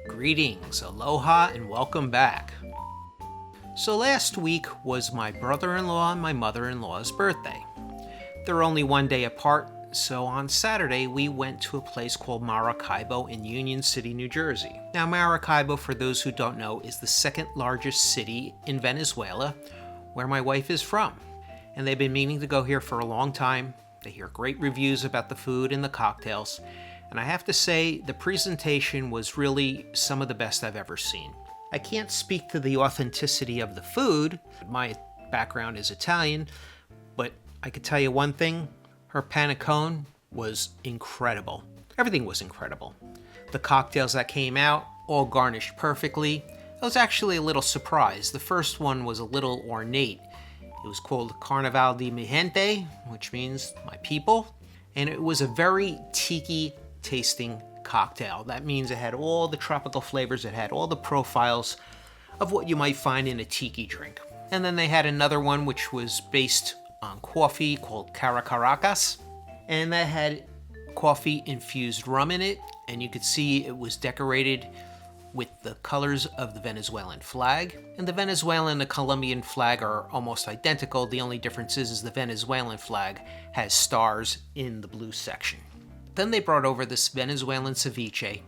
Greetings, aloha, and welcome back. So last week was my brother-in-law and my mother-in-law's birthday. They're only one day apart, so on Saturday we went to a place called Maracaibo in Union City, New Jersey. Now Maracaibo, for those who don't know, is the second largest city in Venezuela, where my wife is from. And they've been meaning to go here for a long time. They hear great reviews about the food and the cocktails. And I have to say, the presentation was really some of the best I've ever seen. I can't speak to the authenticity of the food. My background is Italian, but I could tell you one thing, her panettone was incredible. Everything was incredible. The cocktails that came out, all garnished perfectly. I was actually a little surprised. The first one was a little ornate. It was called Carnaval de mi gente, which means my people. And it was a very tiki tasting cocktail. That means it had all the tropical flavors, it had all the profiles of what you might find in a tiki drink. And then they had another one which was based on coffee called Caracas, and that had coffee infused rum in it, and you could see it was decorated with the colors of the Venezuelan flag. And the Venezuelan and the Colombian flag are almost identical. The only difference is the Venezuelan flag has stars in the blue section. Then they brought over this Venezuelan ceviche,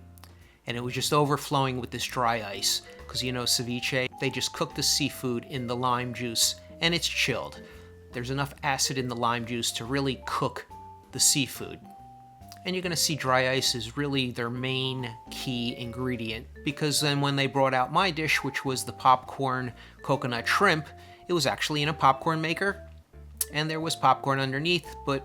and it was just overflowing with this dry ice, because you know ceviche, they just cook the seafood in the lime juice, and it's chilled. There's enough acid in the lime juice to really cook the seafood. And you're going to see dry ice is really their main key ingredient, because then when they brought out my dish, which was the popcorn coconut shrimp, it was actually in a popcorn maker, and there was popcorn underneath, but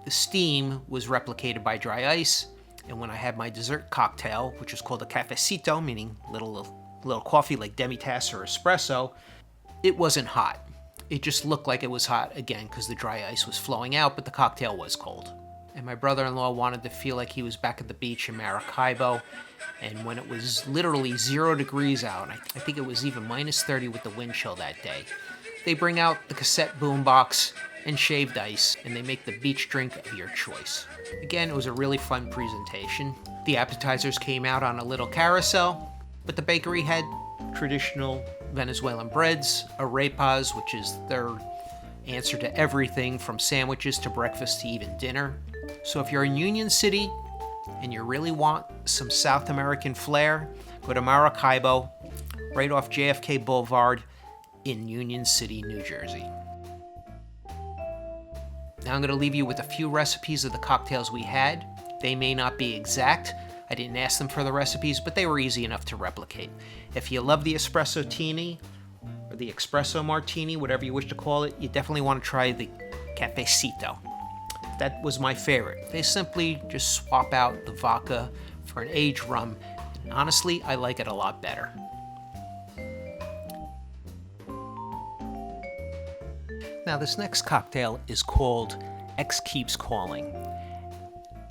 the steam was replicated by dry ice. And when I had my dessert cocktail, which was called a cafecito, meaning little coffee like demi-tasse or espresso, it wasn't hot. It just looked like it was hot again because the dry ice was flowing out, but the cocktail was cold. And my brother-in-law wanted to feel like he was back at the beach in Maracaibo. And when it was literally 0 degrees out, I think it was even minus 30 with the wind chill that day, they bring out the cassette boombox and shaved ice, and they make the beach drink of your choice. Again, it was a really fun presentation. The appetizers came out on a little carousel, but the bakery had traditional Venezuelan breads, arepas, which is their answer to everything from sandwiches to breakfast to even dinner. So if you're in Union City and you really want some South American flair, go to Maracaibo, right off JFK Boulevard in Union City, New Jersey. Now I'm going to leave you with a few recipes of the cocktails we had. They may not be exact. I didn't ask them for the recipes, but they were easy enough to replicate. If you love the espresso tini or the espresso martini, whatever you wish to call it, you definitely want to try the cafecito. That was my favorite. They simply just swap out the vodka for an aged rum, and honestly, I like it a lot better. Now this next cocktail is called X Keeps Calling,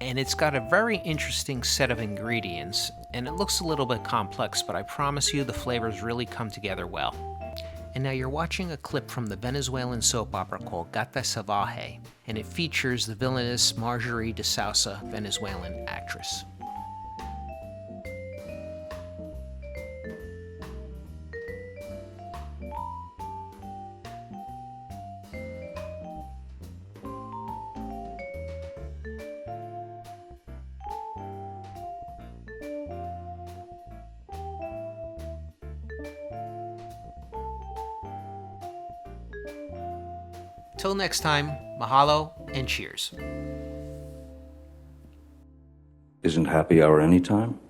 and it's got a very interesting set of ingredients, and it looks a little bit complex, but I promise you the flavors really come together well. And now you're watching a clip from the Venezuelan soap opera called Gata Salvaje, and it features the villainous Marjorie de Sousa, Venezuelan actress. Till next time, mahalo and cheers. Isn't happy hour anytime?